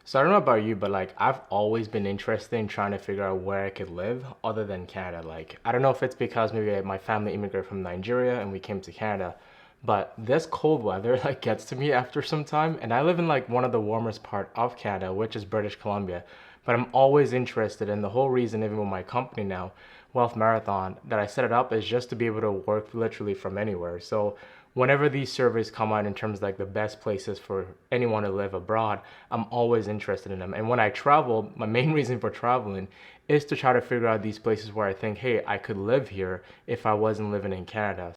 So I don't know about you, but like I've always been interested in trying to figure out where I could live other than Canada. Like I don't know if it's because maybe my family immigrated from Nigeria and we came to Canada, but this cold weather like gets to me after some time, and I live in like one of the warmest part of Canada, which is British Columbia. But I'm always interested, and the whole reason, even with my company now, Wealth Marathon, that I set it up is just to be able to work literally from anywhere. So whenever these surveys come out in terms of like the best places for anyone to live abroad, I'm always interested in them. And when I travel, my main reason for traveling is to try to figure out these places where I think, hey, I could live here if I wasn't living in Canada.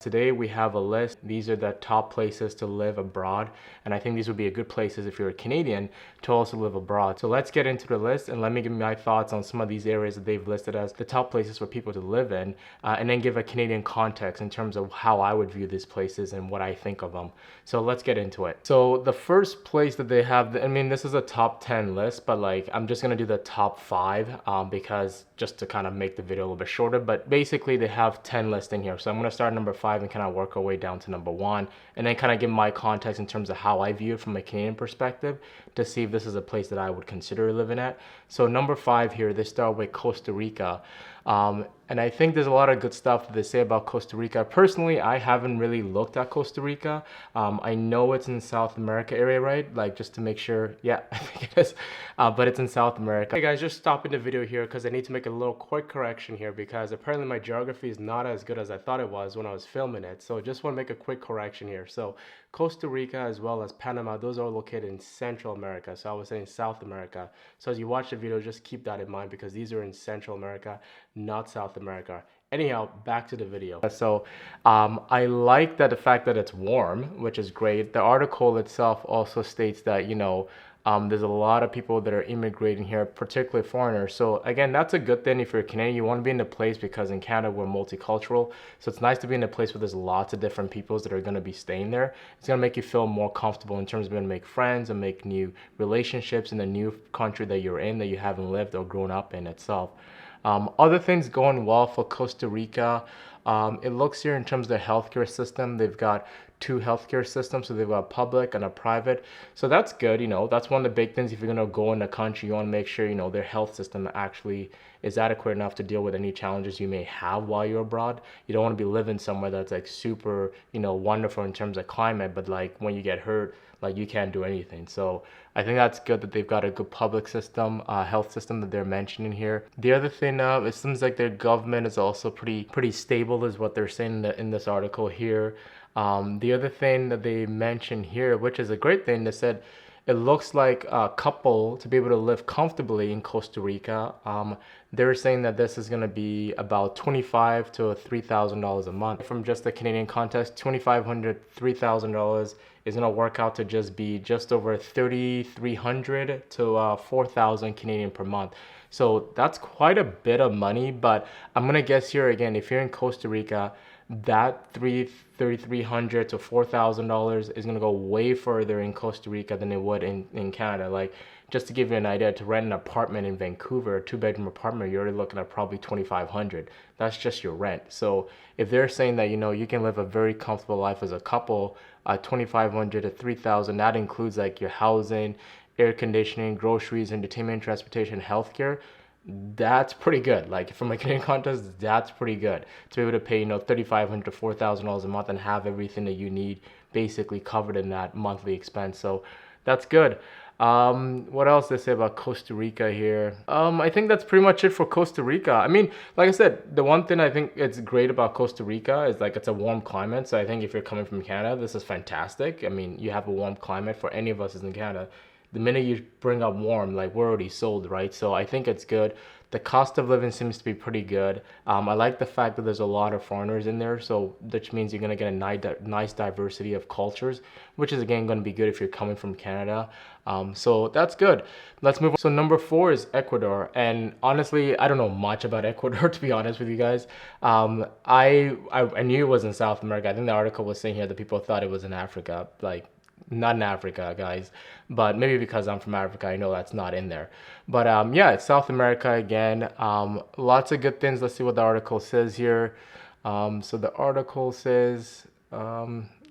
Today we have a list. These are the top places to live abroad, and I think these would be a good places if you're a Canadian to also live abroad. So let's get into the list and let me give my thoughts on some of these areas that they've listed as the top places for people to live in, and then give a Canadian context in terms of how I would view these places and what I think of them. So let's get into it. So the first place that they have, I mean, this is a top 10 list, but like I'm just gonna do the top 5 because just to kind of make the video a little bit shorter, but basically they have 10 lists in here. So I'm gonna start at number 5 and kind of work our way down to number 1, and then kind of give my context in terms of how I view it from a Canadian perspective to see if this is a place that I would consider living at. So number 5 here, they start with Costa Rica. And I think there's a lot of good stuff that they say about Costa Rica. Personally, I haven't really looked at Costa Rica. I know it's in South America area, right? Like just to make sure, yeah, I think it is. But it's in South America. Hey guys, just stopping the video here because I need to make a little quick correction here because apparently my geography is not as good as I thought it was when I was filming it. So just want to make a quick correction here. So Costa Rica as well as Panama, those are located in Central America. So I was saying South America. So as you watch the video, just keep that in mind because these are in Central America, not South America. Anyhow, back to the video. So I like that the fact that it's warm, which is great. The article itself also states that, there's a lot of people that are immigrating here, particularly foreigners. So again, that's a good thing if you're Canadian. You want to be in a place because in Canada we're multicultural. So it's nice to be in a place where there's lots of different peoples that are going to be staying there. It's going to make you feel more comfortable in terms of being able to make friends and make new relationships in the new country that you're in that you haven't lived or grown up in itself. Other things going well for Costa Rica. It looks here in terms of the healthcare system, they've got two healthcare systems. So they've got a public and a private. So that's good. That's one of the big things. If you're going to go in a country, you want to make sure, their health system actually is adequate enough to deal with any challenges you may have while you're abroad. You don't want to be living somewhere that's like super, wonderful in terms of climate, but like when you get hurt, like you can't do anything. So I think that's good that they've got a good public system, health system that they're mentioning here. The other thing, it seems like their government is also pretty stable, is what they're saying in this article here. The other thing that they mentioned here, which is a great thing, they said it looks like a couple to be able to live comfortably in Costa Rica. They're saying that this is going to be about $2,500 to $3,000 a month. From just the Canadian context, $2,500, $3,000 is going to work out to just be just over 3,300 to 4,000 Canadian per month. So that's quite a bit of money, but I'm going to guess here again, if you're in Costa Rica, that $3,300 to $4,000 is going to go way further in Costa Rica than it would in Canada. Like, just to give you an idea, to rent an apartment in Vancouver, a 2-bedroom apartment, you're already looking at probably $2,500. That's just your rent. So if they're saying that, you can live a very comfortable life as a couple, $2,500 to $3,000, that includes like your housing, air conditioning, groceries, entertainment, transportation, healthcare. That's pretty good. Like from a Canadian context, that's pretty good to be able to pay, $3,500 to $4,000 a month and have everything that you need basically covered in that monthly expense. So that's good. What else they say about Costa Rica here? I think that's pretty much it for Costa Rica. I mean, like I said, the one thing I think it's great about Costa Rica is like it's a warm climate. So I think if you're coming from Canada, this is fantastic. I mean, you have a warm climate for any of us is in Canada. The minute you bring up warm, like we're already sold, right? So I think it's good. The cost of living seems to be pretty good. I like the fact that there's a lot of foreigners in there, so which means you're gonna get a nice diversity of cultures, which is again gonna be good if you're coming from Canada. So that's good. Let's move on. So number 4 is Ecuador, and honestly, I don't know much about Ecuador to be honest with you guys. I knew it was in South America. I think the article was saying here that people thought it was in Africa, like. Not in Africa, guys, but maybe because I'm from Africa, I know that's not in there. But yeah, it's South America again. Lots of good things. Let's see what the article says here. So the article says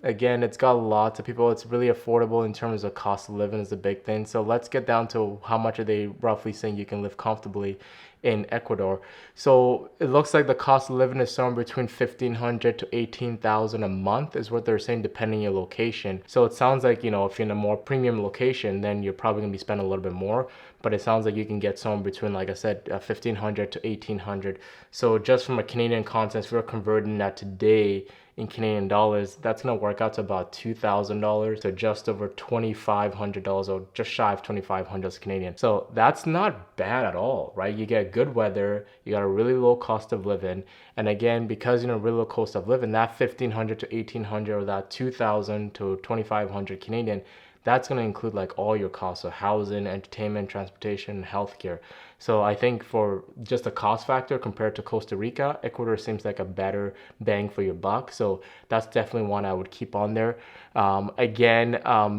Again, it's got lots of people. It's really affordable in terms of cost of living is a big thing. So let's get down to how much are they roughly saying you can live comfortably in Ecuador. So it looks like the cost of living is somewhere between 1,500 to 18,000 a month is what they're saying, depending on your location. So it sounds like, if you're in a more premium location, then you're probably gonna be spending a little bit more. But it sounds like you can get somewhere between, like I said, 1,500 to 1,800. So just from a Canadian context, if we're converting that today in Canadian dollars, that's gonna work out to about $2,000 to just over $2,500, or just shy of 2,500 Canadian. So that's not bad at all, right? You get good weather, you got a really low cost of living, and again, because really low cost of living, that 1,500 to 1,800, or that 2,000 to 2,500 Canadian, that's going to include like all your costs of housing, entertainment, transportation, healthcare. So I think for just a cost factor compared to Costa Rica, Ecuador seems like a better bang for your buck. So that's definitely one I would keep on there.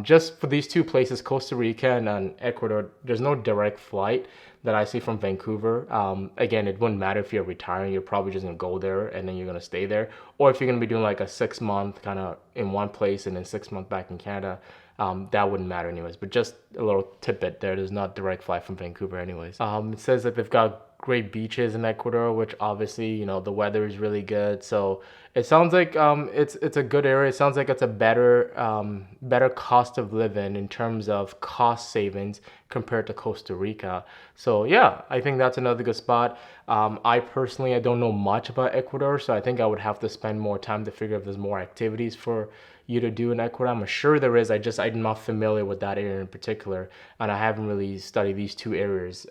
Just for these two places, Costa Rica and Ecuador, there's no direct flight that I see from Vancouver. Again, it wouldn't matter if you're retiring, you're probably just gonna go there and then you're gonna stay there. Or if you're gonna be doing like a 6 month kind of in one place and then 6 months back in Canada, that wouldn't matter anyways. But just a little tidbit there, there's not direct flight from Vancouver anyways. It says that they've got great beaches in Ecuador, which obviously, the weather is really good. So it sounds like it's a good area. It sounds like it's a better cost of living in terms of cost savings compared to Costa Rica. So yeah, I think that's another good spot. I personally, I don't know much about Ecuador, so I think I would have to spend more time to figure if there's more activities for you to do in Ecuador. I'm sure there is. I'm not familiar with that area in particular, and I haven't really studied these two areas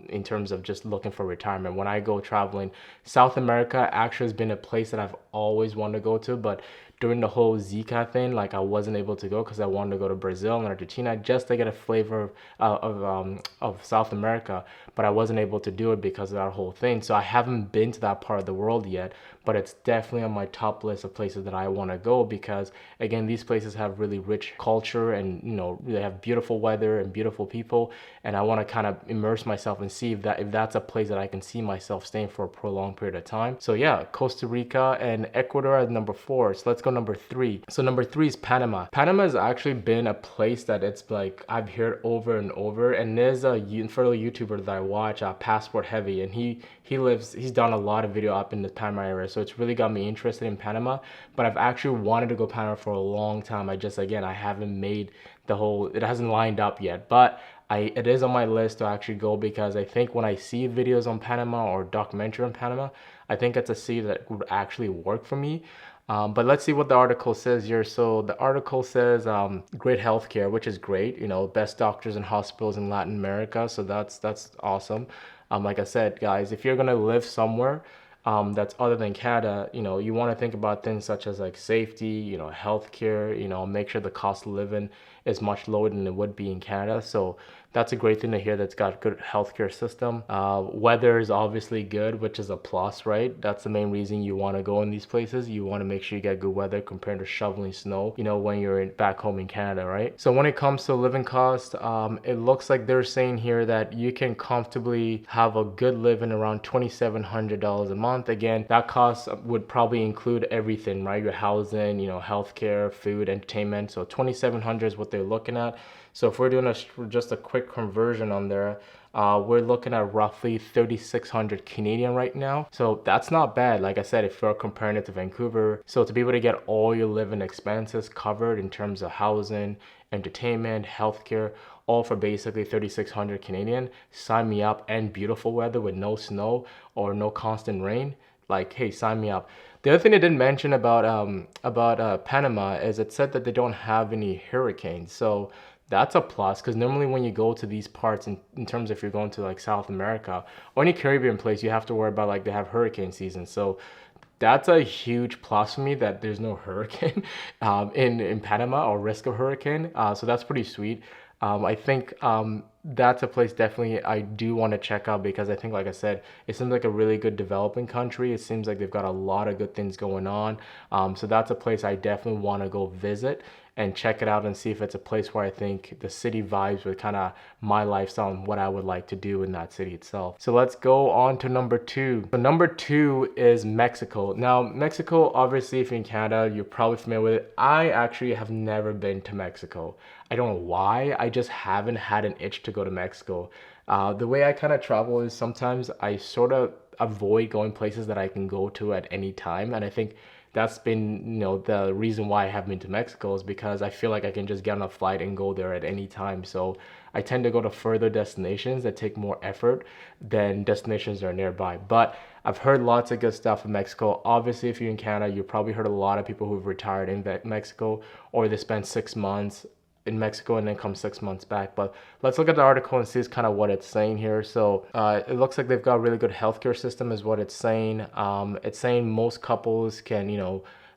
in terms of just looking for retirement. When I go traveling, South America actually has been a place that I've always wanted to go to, but during the whole Zika thing, like I wasn't able to go because I wanted to go to Brazil and Argentina just to get a flavor of South America, but I wasn't able to do it because of that whole thing. So I haven't been to that part of the world yet, but it's definitely on my top list of places that I want to go because again, these places have really rich culture and they have beautiful weather and beautiful people, and I want to kind of immerse myself and see if that's a place that I can see myself staying for a prolonged period of time. So yeah, Costa Rica and Ecuador at number 4. So let's go number 3. So number 3 is Panama. Panama has actually been a place that it's like I've heard over and over, and there's a fellow YouTuber that I watch, Passport Heavy, and he's done a lot of video up in the Panama area, so it's really got me interested in Panama. But I've actually wanted to go Panama for a long time. I haven't made it hasn't lined up yet, but it is on my list to actually go because I think when I see videos on Panama or documentary on Panama, I think it's a city that would actually work for me. But let's see what the article says here. So the article says great healthcare, which is great. Best doctors and hospitals in Latin America. So that's awesome. Like I said, guys, if you're gonna live somewhere that's other than Canada, you want to think about things such as like safety, healthcare, make sure the cost of living is much lower than it would be in Canada. So that's a great thing to hear, that's got good healthcare system. Weather is obviously good, which is a plus, right? That's the main reason you want to go in these places. You want to make sure you get good weather compared to shoveling snow, when you're back home in Canada, right? So when it comes to living cost, it looks like they're saying here that you can comfortably have a good living around $2,700 a month. Again, that cost would probably include everything, right? Your housing, healthcare, food, entertainment. So 2,700 is what they're looking at. So if we're doing just a quick conversion on there, we're looking at roughly 3,600 Canadian right now. So that's not bad. Like I said, if you're comparing it to Vancouver, so to be able to get all your living expenses covered in terms of housing, entertainment, healthcare, all for basically 3,600 Canadian, sign me up, and beautiful weather with no snow or no constant rain. Like, hey, sign me up. The other thing they didn't mention about Panama is it said that they don't have any hurricanes. So that's a plus, because normally when you go to these parts in terms of if you're going to like South America or any Caribbean place, you have to worry about like they have hurricane season. So that's a huge plus for me that there's no hurricane in Panama, or risk of hurricane. So that's pretty sweet. I think that's a place definitely I do want to check out, because I think, like I said, it seems like a really good developing country. It seems like they've got a lot of good things going on. So that's a place I definitely want to go visit. and check it out and see if it's a place where I think the city vibes with kind of my lifestyle and what I would like to do in that city itself. So let's go on to number two. So number two is Mexico. Now, Mexico, obviously, if you're in Canada, you're probably familiar with it. I actually have never been to Mexico. I don't know why. I just haven't had an itch to go to Mexico. The way I kind of travel is sometimes I sort of avoid going places that I can go to at any time. And I think that's been, the reason why I haven't been to Mexico is because I feel like I can just get on a flight and go there at any time. So I tend to go to further destinations that take more effort than destinations that are nearby. But I've heard lots of good stuff in Mexico. Obviously, if you're in Canada, you probably heard a lot of people who've retired in Mexico, or they spend 6 months in Mexico and then come 6 months back. But let's look at the article and see kind of what it's saying here. So it looks like they've got a really good healthcare system is what it's saying. It's saying most couples can,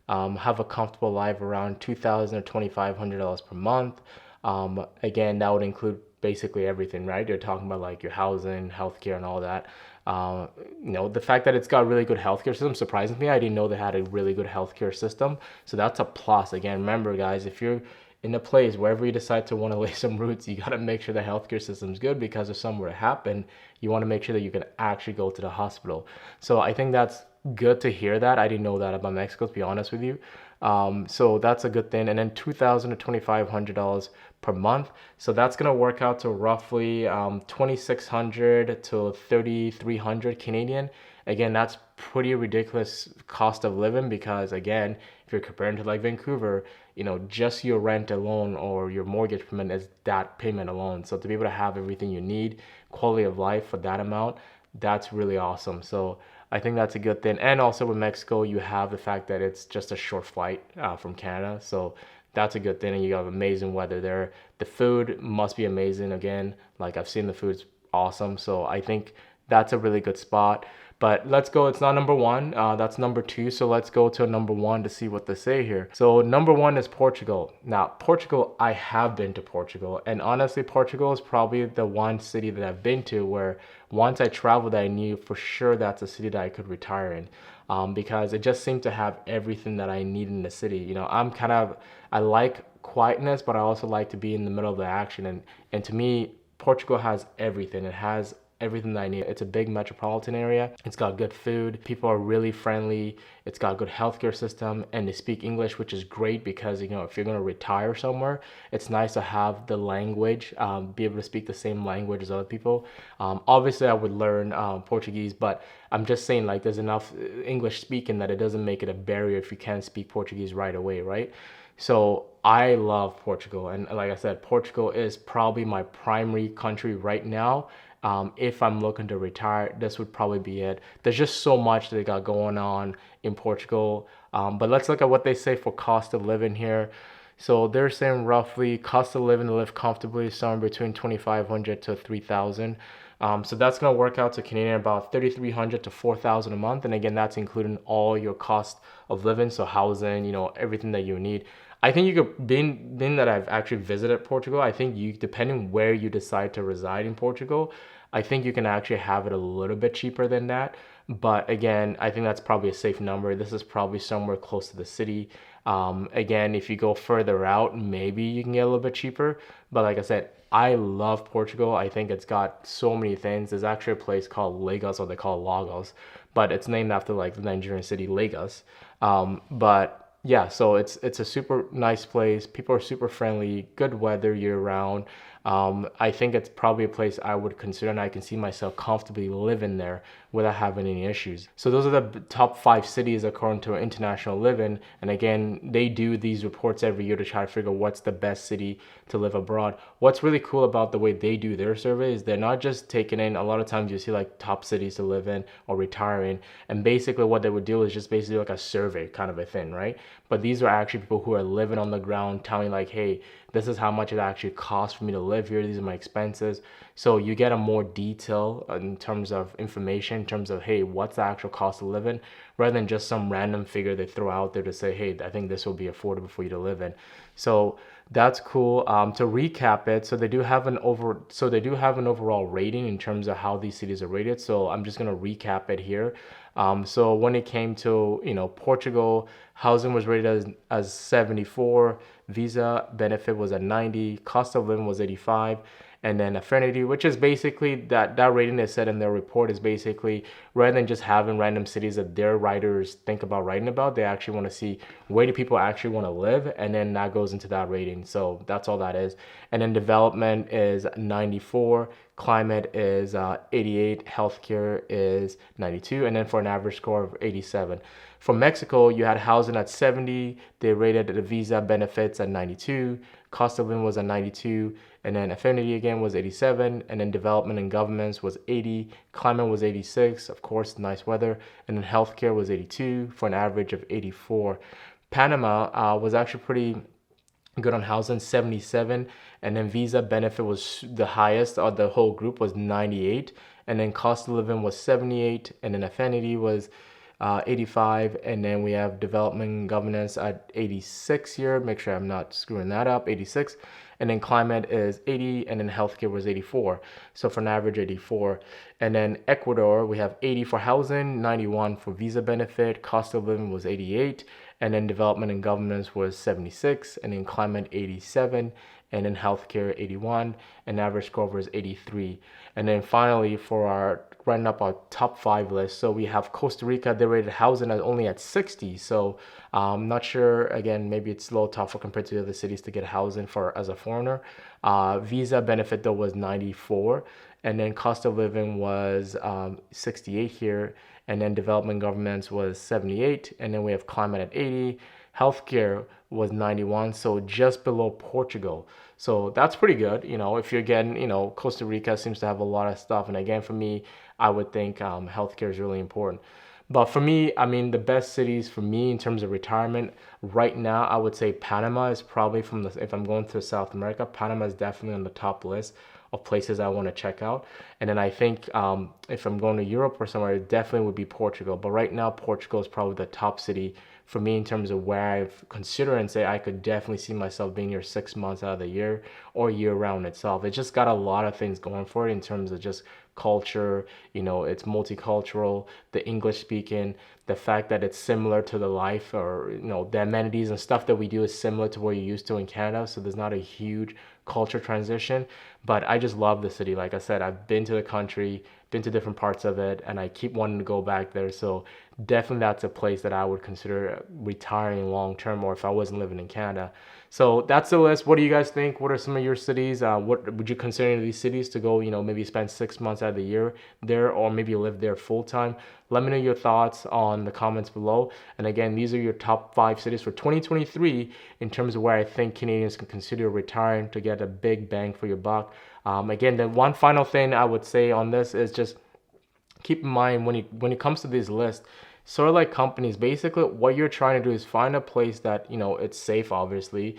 have a comfortable life around $2,000 or $2,500 per month. Again, that would include basically everything, right? You're talking about like your housing, healthcare, and all that. The fact that it's got a really good healthcare system surprises me. I didn't know they had a really good healthcare system. So that's a plus. Again, remember guys, if you're in a place, wherever you decide to want to lay some roots, you got to make sure the healthcare system's good, because if something were to happen, you want to make sure that you can actually go to the hospital. So I think that's good to hear that. I didn't know that about Mexico, to be honest with you. So that's a good thing. And then $2,000 to $2,500 per month. So that's going to work out to roughly 2,600 to 3,300 Canadian. Again, that's pretty ridiculous cost of living, because again, if you're comparing to like Vancouver, just your rent alone or your mortgage payment is that payment alone. So to be able to have everything you need, quality of life for that amount, that's really awesome. So I think that's a good thing. And also with Mexico, you have the fact that it's just a short flight from Canada. So that's a good thing. And you have amazing weather there. The food must be amazing. Again, like I've seen the food's awesome. So I think that's a really good spot. But let's go, it's not number one, that's number two. So let's go to number one to see what they say here. So number one is Portugal. Now, Portugal, I have been to Portugal. And honestly, Portugal is probably the one city that I've been to where once I traveled, I knew for sure that's a city that I could retire in. Because it just seemed to have everything that I need in the city. I like quietness, but I also like to be in the middle of the action. And to me, Portugal has everything. It has everything that I need. It's a big metropolitan area. It's got good food. People are really friendly. It's got a good healthcare system, and they speak English, which is great because, if you're going to retire somewhere, it's nice to have the language, be able to speak the same language as other people. Obviously, I would learn Portuguese, but I'm just saying like there's enough English speaking that it doesn't make it a barrier if you can't speak Portuguese right away, right? So I love Portugal. And like I said, Portugal is probably my primary country right now. If I'm looking to retire, this would probably be it. There's just so much that they got going on in Portugal. But let's look at what they say for cost of living here. So they're saying roughly cost of living to live comfortably somewhere between 2,500 to 3,000. So that's going to work out to Canadian about 3,300 to 4,000 a month. And again, that's including all your cost of living. So housing, everything that you need. I think you could, being that I've actually visited Portugal, I think depending where you decide to reside in Portugal, I think you can actually have it a little bit cheaper than that. But again, I think that's probably a safe number. This is probably somewhere close to the city. Again, if you go further out, maybe you can get a little bit cheaper. But like I said, I love Portugal. I think it's got so many things. There's actually a place called Lagos, or they call it Lagos, but it's named after like the Nigerian city Lagos. But yeah, so it's a super nice place. People are super friendly, good weather year round. I think it's probably a place I would consider, and I can see myself comfortably living there without having any issues. So those are the top 5 cities according to International Living. And again, they do these reports every year to try to figure what's the best city to live abroad. What's really cool about the way they do their survey is they're not just taking in, a lot of times you see like top cities to live in or retire in. And basically what they would do is just basically like a survey kind of a thing, right? But these are actually people who are living on the ground telling like, hey, this is how much it actually costs for me to live here. These are my expenses. So you get a more detail in terms of information, in terms of, hey, what's the actual cost of living, rather than just some random figure they throw out there to say, hey, I think this will be affordable for you to live in. So that's cool. To recap it, so they do have an overall rating in terms of how these cities are rated. So I'm just gonna recap it here. So when it came to, Portugal, housing was rated as 74, visa benefit was at 90, cost of living was 85, and then affinity, which is basically that rating they said in their report is basically, rather than just having random cities that their writers think about writing about, they actually want to see where do people actually want to live, and then that goes into that rating. So that's all that is. And then development is 94, climate is 88, healthcare is 92, and then for an average score of 87. For Mexico, you had housing at 70, they rated the visa benefits at 92, cost of living was at 92, and then affinity again was 87, and then development and governments was 80, climate was 86, of course, nice weather, and then healthcare was 82 for an average of 84. Panama was actually pretty good on housing, 77, and then visa benefit was the highest of the whole group, was 98, and then cost of living was 78, and then affinity was 85, and then we have development and governance at 86 here. Make sure I'm not screwing that up. 86, and then climate is 80, and then healthcare was 84. So for an average 84, and then Ecuador we have 80 for housing, 91 for visa benefit, cost of living was 88, and then development and governance was 76, and then climate 87, and then healthcare 81, and average score was 83. And then finally for our running up our top 5 list. So we have Costa Rica, they rated housing at only at 60. So I'm not sure, again, maybe it's a little tougher compared to the other cities to get housing for as a foreigner. Visa benefit though was 94, and then cost of living was 68 here, and then development governments was 78, and then we have climate at 80. Healthcare was 91, so just below Portugal. So that's pretty good. If you're getting, Costa Rica seems to have a lot of stuff. And again, for me, I would think healthcare is really important. But for me, I mean, the best cities for me in terms of retirement right now, I would say Panama is probably if I'm going to South America, Panama is definitely on the top list of places I want to check out. And then I think if I'm going to Europe or somewhere, it definitely would be Portugal. But right now, Portugal is probably the top city for me in terms of where I've considered and say I could definitely see myself being here 6 months out of the year or year round itself. It's just got a lot of things going for it in terms of just culture, it's multicultural, the English speaking, the fact that it's similar to the life or, the amenities and stuff that we do is similar to what you're used to in Canada. So there's not a huge culture transition, but I just love the city. Like I said, I've been to the country, been to different parts of it, and I keep wanting to go back there. So definitely that's a place that I would consider retiring long term, or if I wasn't living in Canada. So that's the list. What do you guys think? What are some of your cities? What would you consider these cities to go, maybe spend 6 months out of the year there, or maybe live there full time? Let me know your thoughts on the comments below. And again, these are your top 5 cities for 2023 in terms of where I think Canadians can consider retiring to get a big bang for your buck. Again, the one final thing I would say on this is just keep in mind when it comes to these lists, sort of like companies, basically what you're trying to do is find a place that, it's safe, obviously,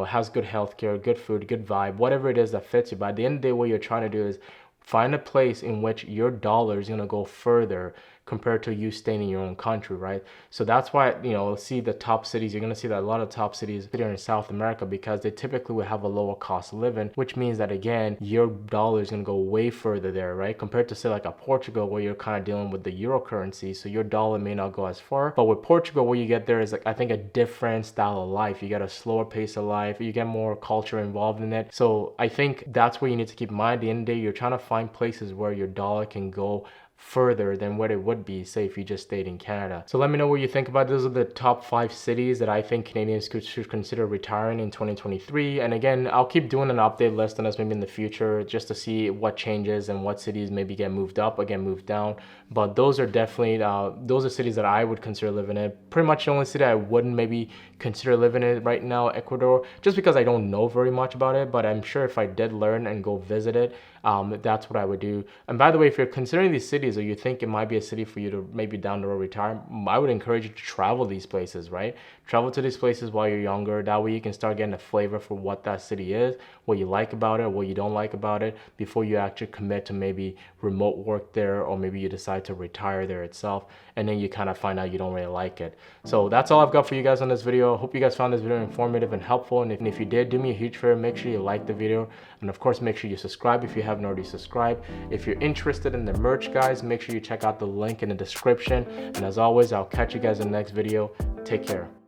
has good healthcare, good food, good vibe, whatever it is that fits you. But at the end of the day, what you're trying to do is find a place in which your dollar is going to go further compared to you staying in your own country, right? So that's why, see the top cities, you're going to see that a lot of top cities here in South America, because they typically will have a lower cost of living, which means that, again, your dollar is going to go way further there, right? Compared to, say, like a Portugal, where you're kind of dealing with the euro currency, so your dollar may not go as far. But with Portugal, what you get there is, like, I think a different style of life. You get a slower pace of life, you get more culture involved in it. So I think that's what you need to keep in mind. At the end of the day, you're trying to find places where your dollar can go further than what it would be, say, if you just stayed in Canada. So let me know what you think about. Those are the top 5 cities that I think Canadians should consider retiring in 2023. And again, I'll keep doing an update list on this maybe in the future, just to see what changes and what cities maybe get moved up, again, moved down. But those are definitely, those are cities that I would consider living in. Pretty much the only city I wouldn't maybe consider living in right now, Ecuador, just because I don't know very much about it. But I'm sure if I did learn and go visit it, that's what I would do. And by the way, if you're considering these cities, or you think it might be a city for you to maybe down the road retire, I would encourage you to travel these places, right? Travel to these places while you're younger. That way you can start getting a flavor for what that city is, what you like about it, what you don't like about it, before you actually commit to maybe remote work there, or maybe you decide to retire there itself, and then you kind of find out you don't really like it. So that's all I've got for you guys on this video. Hope you guys found this video informative and helpful. And if you did, do me a huge favor, make sure you like the video, and of course make sure you subscribe if you haven't already subscribed. If you're interested in the merch, guys, guys, make sure you check out the link in the description. And as always, I'll catch you guys in the next video. Take care.